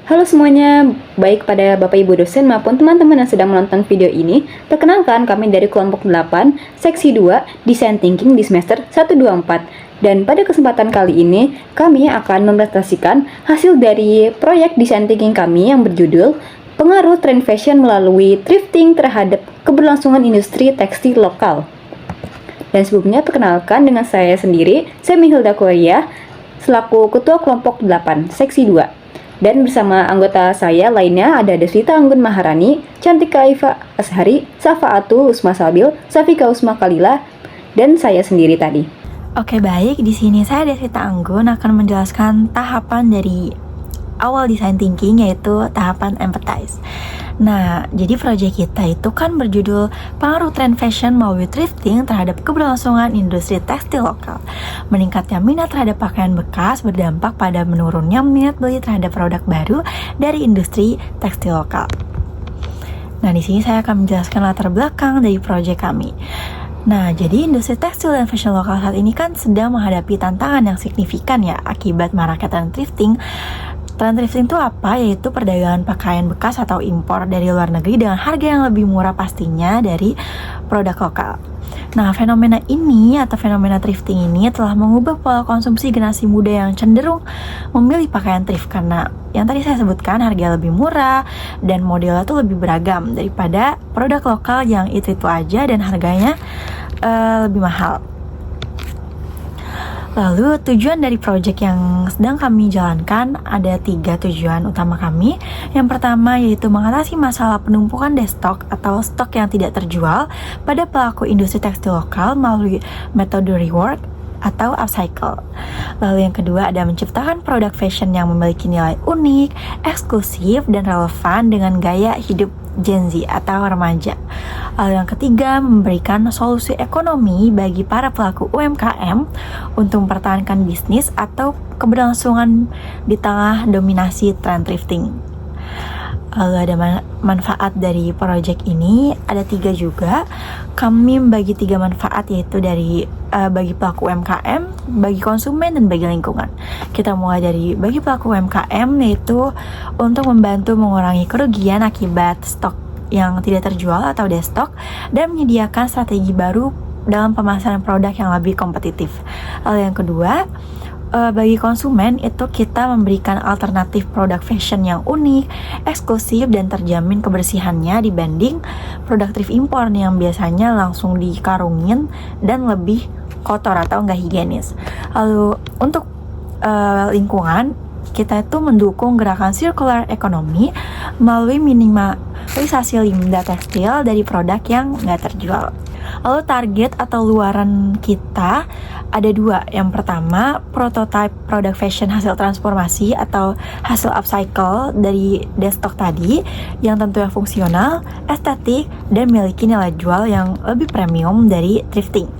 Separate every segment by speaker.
Speaker 1: Halo semuanya, baik pada Bapak Ibu dosen maupun teman-teman yang sedang menonton video ini. Perkenalkan kami dari kelompok 8, seksi 2, Design Thinking di semester 124. Dan pada kesempatan kali ini, kami akan mempresentasikan hasil dari proyek Design Thinking kami yang berjudul Pengaruh Tren Fashion melalui Thrifting terhadap keberlangsungan industri tekstil lokal. Dan sebelumnya perkenalkan dengan saya sendiri, Hilda Korea, selaku Ketua Kelompok 8, Seksi 2. Dan bersama anggota saya lainnya ada Deswita Anggun Maharani, Cantika Iva Ashari, Safaatul Usma Sabil, Safika Usma Kalila, dan saya sendiri tadi.
Speaker 2: Oke, baik, di sini saya Deswita Anggun akan menjelaskan tahapan dari awal design thinking, yaitu tahapan empathize. Nah, jadi proyek kita itu kan berjudul Pengaruh Tren Fashion melalui Thrifting terhadap keberlangsungan industri tekstil lokal. Meningkatnya minat terhadap pakaian bekas berdampak pada menurunnya minat beli terhadap produk baru dari industri tekstil lokal. Nah, di sini saya akan menjelaskan latar belakang dari proyek kami. Nah, jadi industri tekstil dan fashion lokal saat ini kan sedang menghadapi tantangan yang signifikan ya akibat maraknya tren thrifting. Tren thrifting itu apa? Yaitu perdagangan pakaian bekas atau impor dari luar negeri dengan harga yang lebih murah pastinya dari produk lokal. Nah, fenomena ini atau fenomena thrifting ini telah mengubah pola konsumsi generasi muda yang cenderung memilih pakaian thrift karena yang tadi saya sebutkan harga lebih murah dan modelnya tuh lebih beragam daripada produk lokal yang itu aja dan harganya lebih mahal. Lalu tujuan dari proyek yang sedang kami jalankan ada 3 tujuan utama kami. Yang pertama yaitu mengatasi masalah penumpukan destock atau stok yang tidak terjual pada pelaku industri tekstil lokal melalui metode rework atau upcycle. Lalu yang kedua ada menciptakan produk fashion yang memiliki nilai unik, eksklusif, dan relevan dengan gaya hidup Gen Z atau remaja. Lalu yang ketiga, memberikan solusi ekonomi bagi para pelaku UMKM untuk mempertahankan bisnis atau keberlangsungan di tengah dominasi tren thrifting. Lalu ada manfaat dari proyek ini, ada 3 juga. Kami membagi 3 manfaat, yaitu dari bagi pelaku UMKM, bagi konsumen, dan bagi lingkungan. Kita mulai dari bagi pelaku UMKM, yaitu untuk membantu mengurangi kerugian akibat stok yang tidak terjual atau destock dan menyediakan strategi baru dalam pemasaran produk yang lebih kompetitif. Lalu yang kedua, bagi konsumen itu kita memberikan alternatif produk fashion yang unik, eksklusif, dan terjamin kebersihannya dibanding produk thrift impor yang biasanya langsung dikarungin dan lebih kotor atau nggak higienis. Lalu untuk lingkungan, kita itu mendukung gerakan circular economy melalui minimalisasi limbah tekstil dari produk yang nggak terjual. Lalu target atau luaran kita ada 2. Yang pertama, prototype produk fashion hasil transformasi atau hasil upcycle dari destock tadi yang tentunya fungsional, estetik, dan memiliki nilai jual yang lebih premium dari thrifting.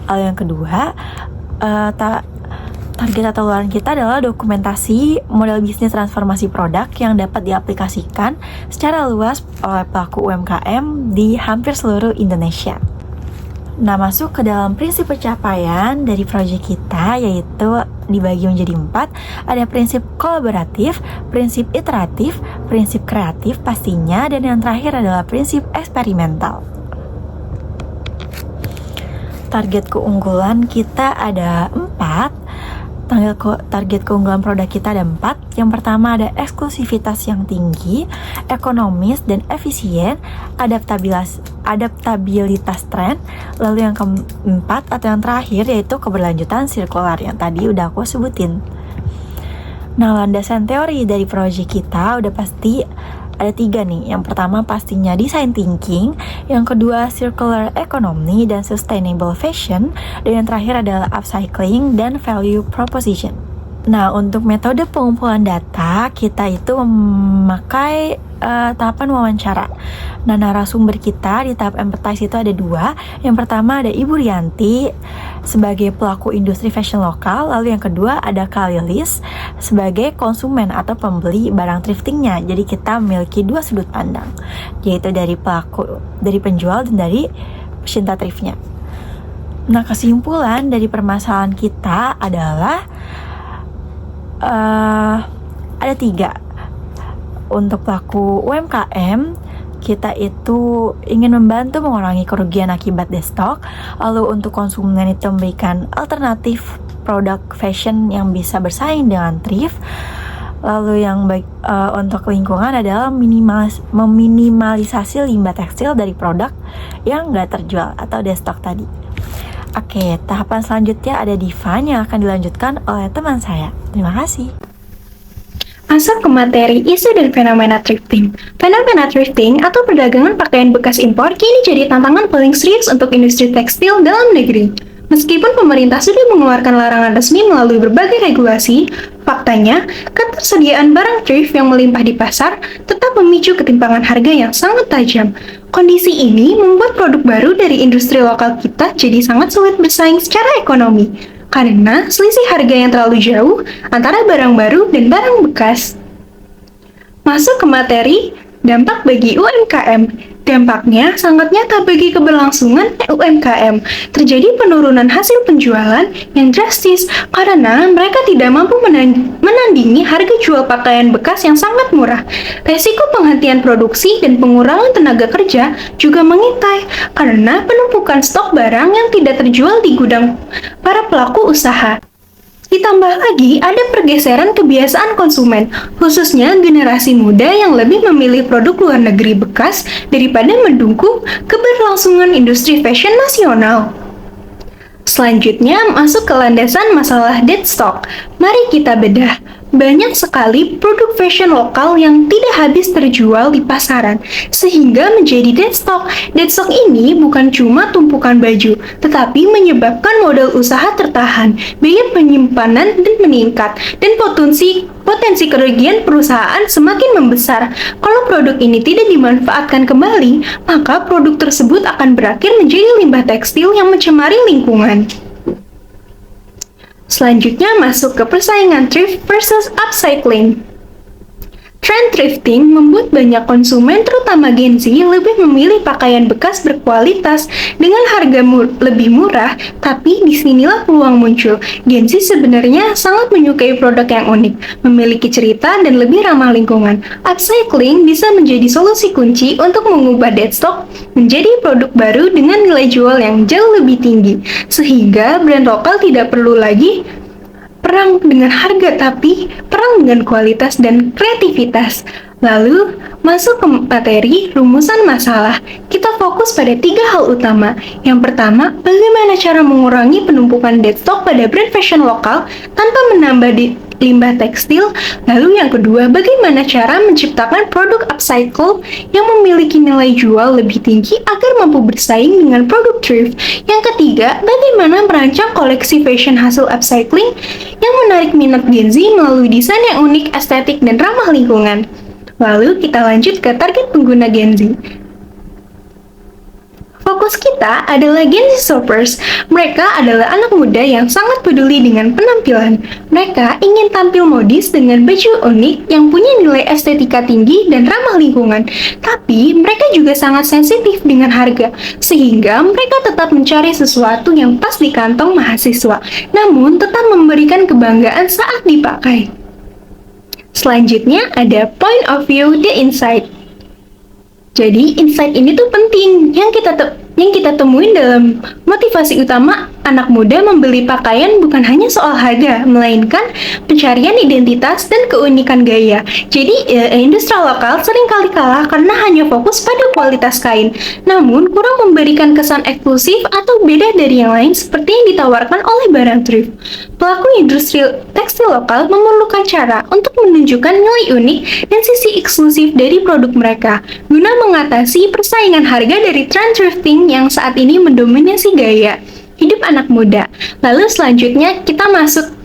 Speaker 2: Lalu yang kedua, target atau luaran kita adalah dokumentasi model bisnis transformasi produk yang dapat diaplikasikan secara luas oleh pelaku UMKM di hampir seluruh Indonesia. Nah, masuk ke dalam prinsip pencapaian dari proyek kita, yaitu dibagi menjadi 4. Ada prinsip kolaboratif, prinsip iteratif, prinsip kreatif pastinya, dan yang terakhir adalah prinsip eksperimental. Target keunggulan kita ada 4. Target keunggulan produk kita ada 4. Yang pertama ada eksklusivitas yang tinggi, ekonomis dan efisien, adaptabilitas tren. Lalu yang keempat atau yang terakhir yaitu keberlanjutan sirkular yang tadi udah aku sebutin. Nah, landasan teori dari proyek kita udah pasti ada 3 nih. Yang pertama pastinya design thinking, yang kedua circular economy dan sustainable fashion, dan yang terakhir adalah upcycling dan value proposition. Nah, untuk metode pengumpulan data, kita itu memakai tahapan wawancara. Nah, narasumber kita di tahap empathize itu ada 2. Yang pertama ada Ibu Rianti sebagai pelaku industri fashion lokal, lalu yang kedua ada Kak Lilis sebagai konsumen atau pembeli barang thriftingnya. Jadi kita memiliki 2 sudut pandang, yaitu dari pelaku, dari penjual, dan dari pecinta thriftnya. Nah, kesimpulan dari permasalahan kita adalah ada 3. untuk pelaku UMKM, kita itu ingin membantu mengurangi kerugian akibat destock. Lalu untuk konsumen itu memberikan alternatif produk fashion yang bisa bersaing dengan thrift. Lalu yang untuk lingkungan adalah meminimalisasi limbah tekstil dari produk yang nggak terjual atau destock tadi. Oke, tahapan selanjutnya ada Divan yang akan dilanjutkan oleh teman saya. Terima kasih.
Speaker 3: Masuk ke materi isu dan fenomena thrifting. Fenomena thrifting atau perdagangan pakaian bekas impor kini jadi tantangan paling serius untuk industri tekstil dalam negeri. Meskipun pemerintah sudah mengeluarkan larangan resmi melalui berbagai regulasi, faktanya, ketersediaan barang thrift yang melimpah di pasar tetap memicu ketimpangan harga yang sangat tajam. Kondisi ini membuat produk baru dari industri lokal kita jadi sangat sulit bersaing secara ekonomi, karena selisih harga yang terlalu jauh antara barang baru dan barang bekas. Masuk ke materi, dampak bagi UMKM. Dampaknya sangat nyata bagi keberlangsungan UMKM. Terjadi penurunan hasil penjualan yang drastis karena mereka tidak mampu menandingi harga jual pakaian bekas yang sangat murah. Resiko penghentian produksi dan pengurangan tenaga kerja juga mengintai karena penumpukan stok barang yang tidak terjual di gudang para pelaku usaha. Ditambah lagi, ada pergeseran kebiasaan konsumen, khususnya generasi muda yang lebih memilih produk luar negeri bekas daripada mendukung keberlangsungan industri fashion nasional. Selanjutnya, masuk ke landasan masalah dead stock. Mari kita bedah. Banyak sekali produk fashion lokal yang tidak habis terjual di pasaran, sehingga menjadi dead stock. Dead stock ini bukan cuma tumpukan baju, tetapi menyebabkan modal usaha tertahan, biaya penyimpanan dan meningkat, dan potensi kerugian perusahaan semakin membesar. Kalau produk ini tidak dimanfaatkan kembali, maka produk tersebut akan berakhir menjadi limbah tekstil yang mencemari lingkungan. Selanjutnya masuk ke persaingan thrift versus upcycling. Tren thrifting membuat banyak konsumen, terutama Gen Z, lebih memilih pakaian bekas berkualitas dengan harga lebih murah, tapi disinilah peluang muncul. Gen Z sebenarnya sangat menyukai produk yang unik, memiliki cerita, dan lebih ramah lingkungan. Upcycling bisa menjadi solusi kunci untuk mengubah dead stock menjadi produk baru dengan nilai jual yang jauh lebih tinggi, sehingga brand lokal tidak perlu lagi perang dengan harga, tapi perang dengan kualitas dan kreativitas. Lalu, masuk ke materi rumusan masalah. Kita fokus pada 3 hal utama. Yang pertama, bagaimana cara mengurangi penumpukan dead stock pada brand fashion lokal tanpa menambah limbah tekstil. Lalu yang kedua, bagaimana cara menciptakan produk upcycle yang memiliki nilai jual lebih tinggi agar mampu bersaing dengan produk thrift. Yang ketiga, bagaimana merancang koleksi fashion hasil upcycling yang menarik minat Gen Z melalui desain yang unik, estetik, dan ramah lingkungan. Lalu kita lanjut ke target pengguna Gen Z. Fokus kita adalah Gen Z shoppers. Mereka adalah anak muda yang sangat peduli dengan penampilan. Mereka ingin tampil modis dengan baju unik yang punya nilai estetika tinggi dan ramah lingkungan. Tapi mereka juga sangat sensitif dengan harga, sehingga mereka tetap mencari sesuatu yang pas di kantong mahasiswa, namun tetap memberikan kebanggaan saat dipakai. Selanjutnya ada point of view, the insight. Jadi, insight ini tuh penting yang kita temuin dalam motivasi utama anak muda membeli pakaian bukan hanya soal harga, melainkan pencarian identitas dan keunikan gaya. Jadi, industri lokal seringkali kalah karena hanya fokus pada kualitas kain, namun kurang memberikan kesan eksklusif atau beda dari yang lain seperti yang ditawarkan oleh barang thrift. Pelaku industri tekstil lokal memerlukan cara untuk menunjukkan nilai unik dan sisi eksklusif dari produk mereka, guna mengatasi persaingan harga dari tren thrifting yang saat ini mendominasi gaya hidup anak muda. Lalu selanjutnya kita masuk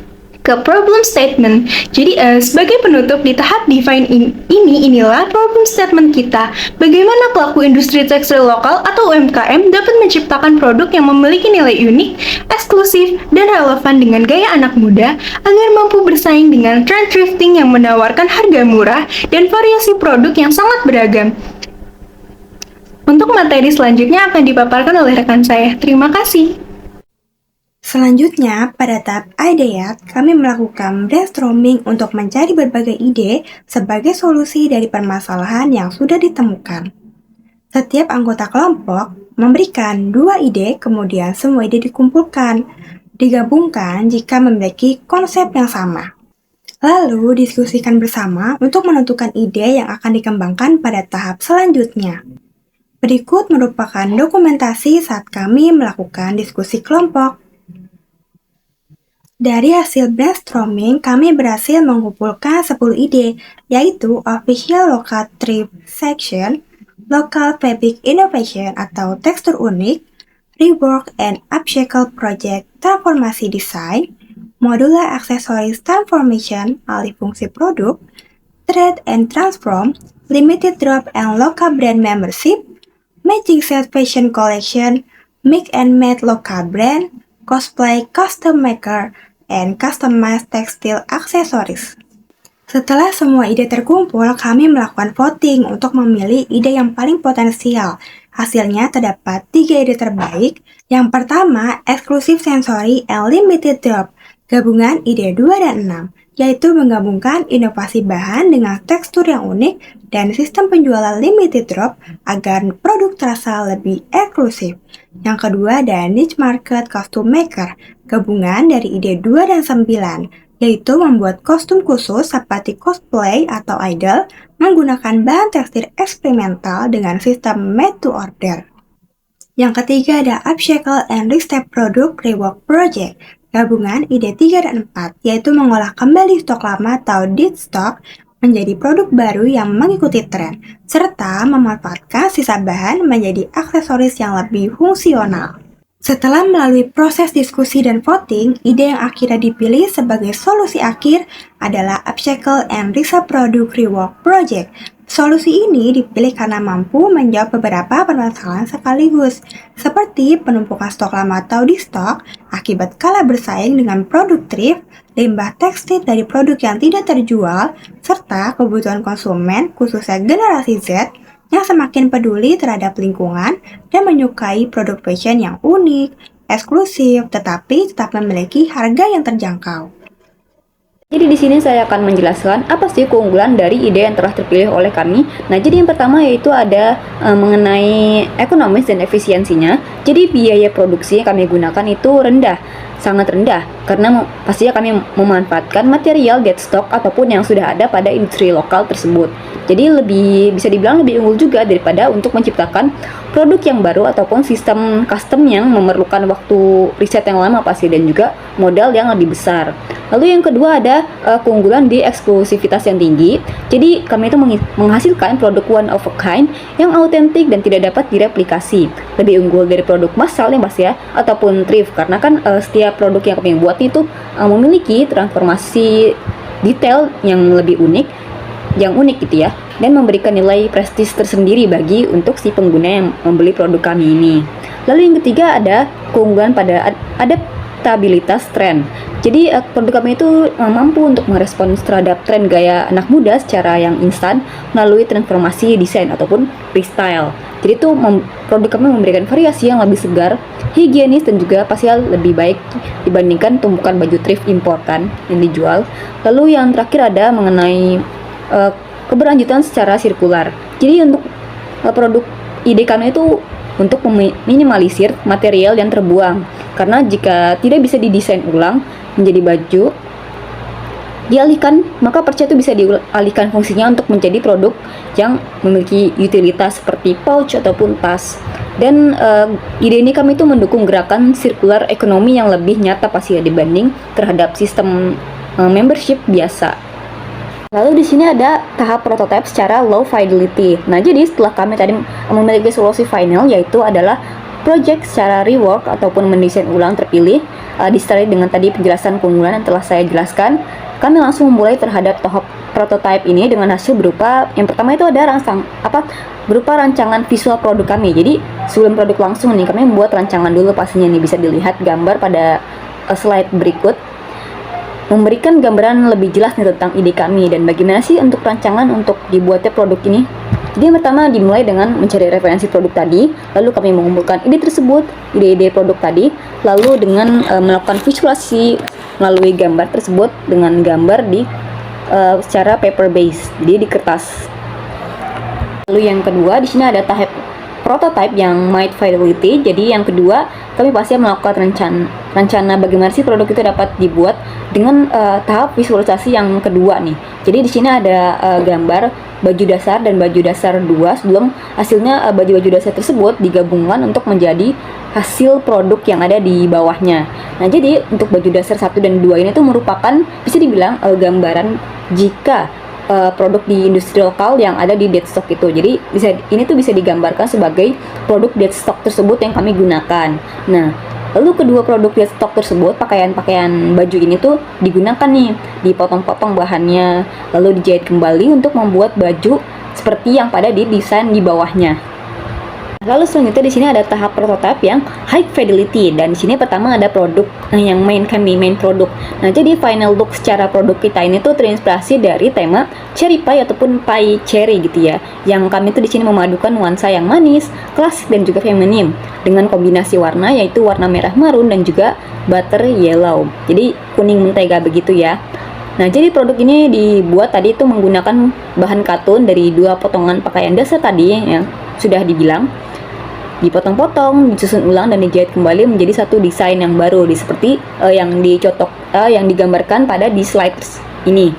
Speaker 3: ke problem statement. Jadi sebagai penutup di tahap define inilah problem statement kita. Bagaimana pelaku industri tekstil lokal atau UMKM dapat menciptakan produk yang memiliki nilai unik, eksklusif, dan relevan dengan gaya anak muda agar mampu bersaing dengan trend thrifting yang menawarkan harga murah dan variasi produk yang sangat beragam. Untuk materi selanjutnya akan dipaparkan oleh rekan saya. Terima kasih.
Speaker 4: Selanjutnya, pada tahap ideat, kami melakukan brainstorming untuk mencari berbagai ide sebagai solusi dari permasalahan yang sudah ditemukan. Setiap anggota kelompok memberikan 2 ide, kemudian semua ide dikumpulkan, digabungkan jika memiliki konsep yang sama. Lalu diskusikan bersama untuk menentukan ide yang akan dikembangkan pada tahap selanjutnya. Berikut merupakan dokumentasi saat kami melakukan diskusi kelompok. Dari hasil brainstorming, kami berhasil mengumpulkan 10 ide, yaitu Official Local Thrift Section, Local Fabric Innovation atau tekstur unik, Rework and Upcycle Project Transformasi Design, Modular Accessories Transformation alih fungsi produk, Trade and Transform, Limited Drop and Local Brand Membership, Matching Set Fashion Collection, Mix and Match Local Brand, Cosplay Custom Maker, and Customized Textile Accessories. Setelah semua ide terkumpul, kami melakukan voting untuk memilih ide yang paling potensial. Hasilnya terdapat 3 ide terbaik. Yang pertama, Exclusive Sensory and Limited Drop, gabungan ide 2 dan 6, yaitu menggabungkan inovasi bahan dengan tekstur yang unik dan sistem penjualan limited drop agar produk terasa lebih eksklusif. Yang kedua ada Niche Market Costume Maker, gabungan dari ide 2 dan 9, yaitu membuat kostum khusus seperti cosplay atau idol menggunakan bahan tekstil eksperimental dengan sistem made to order. Yang ketiga ada Upcycle and Restep Product Rework Project, gabungan ide 3 dan 4, yaitu mengolah kembali stok lama atau dead stock menjadi produk baru yang mengikuti tren, serta memanfaatkan sisa bahan menjadi aksesoris yang lebih fungsional. Setelah melalui proses diskusi dan voting, ide yang akhirnya dipilih sebagai solusi akhir adalah Upcycle and Resell Product Rework Project. Solusi ini dipilih karena mampu menjawab beberapa permasalahan sekaligus, seperti penumpukan stok lama atau di stok akibat kalah bersaing dengan produk thrift, limbah tekstil dari produk yang tidak terjual, serta kebutuhan konsumen khususnya generasi Z yang semakin peduli terhadap lingkungan dan menyukai produk fashion yang unik, eksklusif, tetapi tetap memiliki harga yang terjangkau.
Speaker 1: Jadi di sini saya akan menjelaskan apa sih keunggulan dari ide yang telah terpilih oleh kami. Nah, jadi yang pertama yaitu ada mengenai ekonomis dan efisiensinya. Jadi biaya produksi yang kami gunakan itu rendah, sangat rendah, karena pastinya kami memanfaatkan material dead stock ataupun yang sudah ada pada industri lokal tersebut. Jadi bisa dibilang lebih unggul juga daripada untuk menciptakan produk yang baru ataupun sistem custom yang memerlukan waktu riset yang lama pasti dan juga modal yang lebih besar. Lalu yang kedua ada keunggulan di eksklusivitas yang tinggi. Jadi kami itu menghasilkan produk one of a kind yang autentik dan tidak dapat direplikasi. Lebih unggul dari produk massal yang pasti ya, ataupun thrift, karena kan setiap produk yang kami buat itu memiliki transformasi detail yang lebih unik, gitu ya, dan memberikan nilai prestis tersendiri bagi untuk si pengguna yang membeli produk kami ini. Lalu yang ketiga ada keunggulan pada adaptabilitas tren. Jadi produk kami itu mampu untuk merespons terhadap tren gaya anak muda secara yang instan melalui transformasi desain ataupun freestyle. Jadi itu produk kami memberikan variasi yang lebih segar, higienis dan juga pasti lebih baik dibandingkan tumpukan baju thrift importan yang dijual. Lalu yang terakhir ada mengenai keberlanjutan secara sirkular. Jadi untuk produk ide kami itu untuk meminimalisir material yang terbuang, karena jika tidak bisa didesain ulang menjadi baju dialihkan, maka perca itu bisa dialihkan fungsinya untuk menjadi produk yang memiliki utilitas seperti pouch ataupun tas. Dan ide ini kami itu mendukung gerakan sirkular ekonomi yang lebih nyata pasti dibanding terhadap sistem membership biasa. Lalu di sini ada tahap prototype secara low fidelity. Nah, jadi setelah kami tadi memiliki solusi final, yaitu adalah project secara rework ataupun mendesain ulang terpilih, disertai dengan tadi penjelasan keunggulan yang telah saya jelaskan, kami langsung memulai terhadap tahap prototype ini dengan hasil berupa yang pertama itu ada berupa rancangan visual produk kami. Jadi sebelum produk langsung nih, kami membuat rancangan dulu pastinya nih, bisa dilihat gambar pada slide berikut. Memberikan gambaran lebih jelas nih tentang ide kami dan bagaimana sih untuk rancangan untuk dibuatnya produk ini. Jadi yang pertama dimulai dengan mencari referensi produk tadi, lalu kami mengumpulkan ide tersebut, ide-ide produk tadi, lalu dengan melakukan visualisasi melalui gambar tersebut dengan gambar di secara paper base, jadi di kertas. Lalu yang kedua di sini ada tahap prototype yang might fidelity. Jadi yang kedua kami pasti melakukan rencana bagaimana sih produk itu dapat dibuat dengan tahap visualisasi yang kedua nih. Jadi di sini ada gambar baju dasar dan baju dasar 2 sebelum hasilnya baju-baju dasar tersebut digabungkan untuk menjadi hasil produk yang ada di bawahnya. Nah, jadi untuk baju dasar 1 dan 2 ini tuh merupakan bisa dibilang gambaran jika produk di industri lokal yang ada di deadstock itu. Jadi ini tuh bisa digambarkan sebagai produk deadstock tersebut yang kami gunakan. Nah, lalu kedua produk deadstock tersebut, pakaian-pakaian baju ini tuh digunakan nih, dipotong-potong bahannya, lalu dijahit kembali untuk membuat baju seperti yang pada di desain di bawahnya. Lalu selanjutnya di sini ada tahap prototype yang high fidelity, dan di sini pertama ada produk yang main produk. Nah, jadi final look secara produk kita ini tuh terinspirasi dari tema cherry pie ataupun pie cherry gitu ya. Yang kami tuh di sini memadukan nuansa yang manis, klasik dan juga feminim dengan kombinasi warna yaitu warna merah marun dan juga butter yellow. Jadi kuning mentega begitu ya. Nah, jadi produk ini dibuat tadi itu menggunakan bahan katun dari 2 potongan pakaian dasar tadi yang sudah dibilang, dipotong-potong, disusun ulang dan dijahit kembali menjadi satu desain yang baru, seperti yang yang digambarkan pada di slides ini.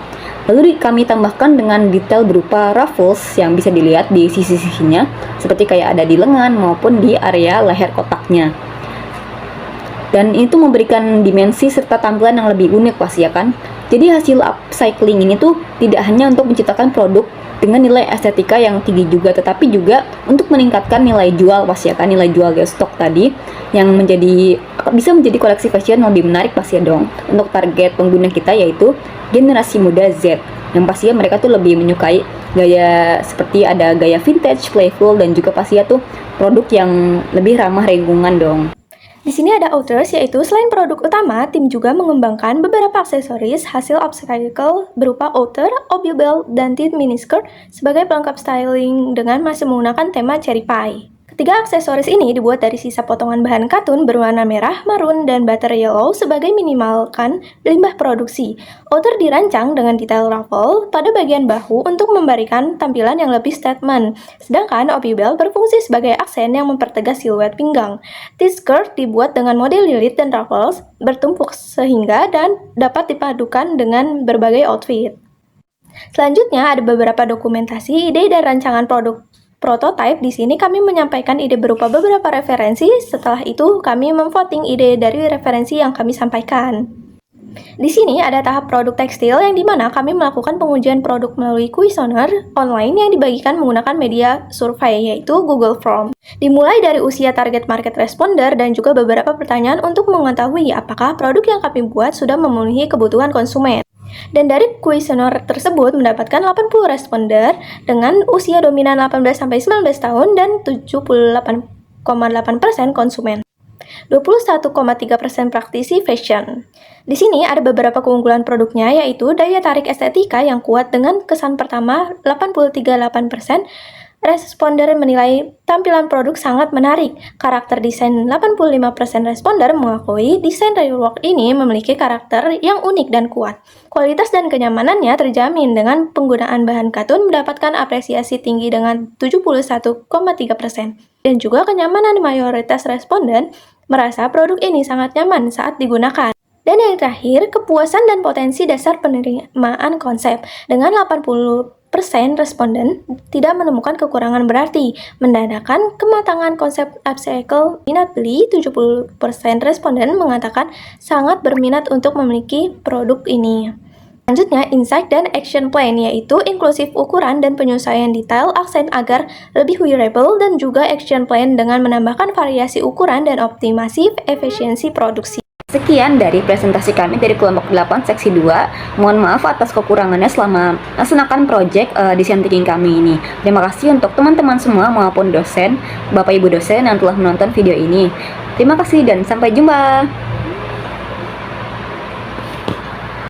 Speaker 1: Lalu kami tambahkan dengan detail berupa ruffles yang bisa dilihat di sisi-sisinya, seperti kayak ada di lengan maupun di area leher kotaknya. Dan itu memberikan dimensi serta tampilan yang lebih unik pasti ya kan. Jadi hasil upcycling ini tuh tidak hanya untuk menciptakan produk dengan nilai estetika yang tinggi juga, tetapi juga untuk meningkatkan nilai jual pasti ya kan, nilai jual dari stok tadi yang bisa menjadi koleksi fashion yang lebih menarik pasti ya dong untuk target pengguna kita, yaitu generasi muda Z, yang pastinya mereka tuh lebih menyukai gaya seperti ada gaya vintage, playful, dan juga pastinya tuh produk yang lebih ramah lingkungan dong.
Speaker 3: Di sini ada outers, yaitu selain produk utama, tim juga mengembangkan beberapa aksesoris hasil upcycle berupa outer, obi belt, dan thin miniskirt sebagai pelengkap styling dengan masih menggunakan tema cherry pie. Ketiga aksesoris ini dibuat dari sisa potongan bahan katun berwarna merah, marun, dan butter yellow sebagai minimalkan limbah produksi. Outer dirancang dengan detail ruffle pada bagian bahu untuk memberikan tampilan yang lebih statement, sedangkan obi belt berfungsi sebagai aksen yang mempertegas siluet pinggang. T-skirt dibuat dengan model lilit dan ruffles bertumpuk sehingga dan dapat dipadukan dengan berbagai outfit. Selanjutnya ada beberapa dokumentasi ide dan rancangan produk prototype. Di sini kami menyampaikan ide berupa beberapa referensi. Setelah itu kami memvoting ide dari referensi yang kami sampaikan. Di sini ada tahap produk tekstil yang dimana kami melakukan pengujian produk melalui kuesioner online yang dibagikan menggunakan media survei yaitu Google Form. Dimulai dari usia target market responder dan juga beberapa pertanyaan untuk mengetahui apakah produk yang kami buat sudah memenuhi kebutuhan konsumen. Dan dari kuesioner tersebut mendapatkan 80 responder dengan usia dominan 18-19 tahun dan 78,8% konsumen. 21,3% praktisi fashion. Di sini ada beberapa keunggulan produknya, yaitu daya tarik estetika yang kuat dengan kesan pertama 83,8%. Responder menilai tampilan produk sangat menarik. Karakter desain 85% responder mengakui desain rework ini memiliki karakter yang unik dan kuat. Kualitas dan kenyamanannya terjamin dengan penggunaan bahan katun mendapatkan apresiasi tinggi dengan 71,3%. Dan juga kenyamanan mayoritas responden merasa produk ini sangat nyaman saat digunakan. Dan yang terakhir, kepuasan dan potensi dasar penerimaan konsep. Dengan 80% responden tidak menemukan kekurangan berarti, menandakan kematangan konsep upcycle. Minat beli, 70% responden mengatakan sangat berminat untuk memiliki produk ini. Selanjutnya, insight dan action plan, yaitu inklusif ukuran dan penyesuaian detail aksen agar lebih wearable, dan juga action plan dengan menambahkan variasi ukuran dan optimasi efisiensi produksi.
Speaker 1: Sekian dari presentasi kami dari kelompok 8 seksi 2. Mohon maaf atas kekurangannya selama melaksanakan project desain thinking kami ini. Terima kasih untuk teman-teman semua maupun dosen, Bapak Ibu dosen yang telah menonton video ini. Terima kasih dan sampai jumpa.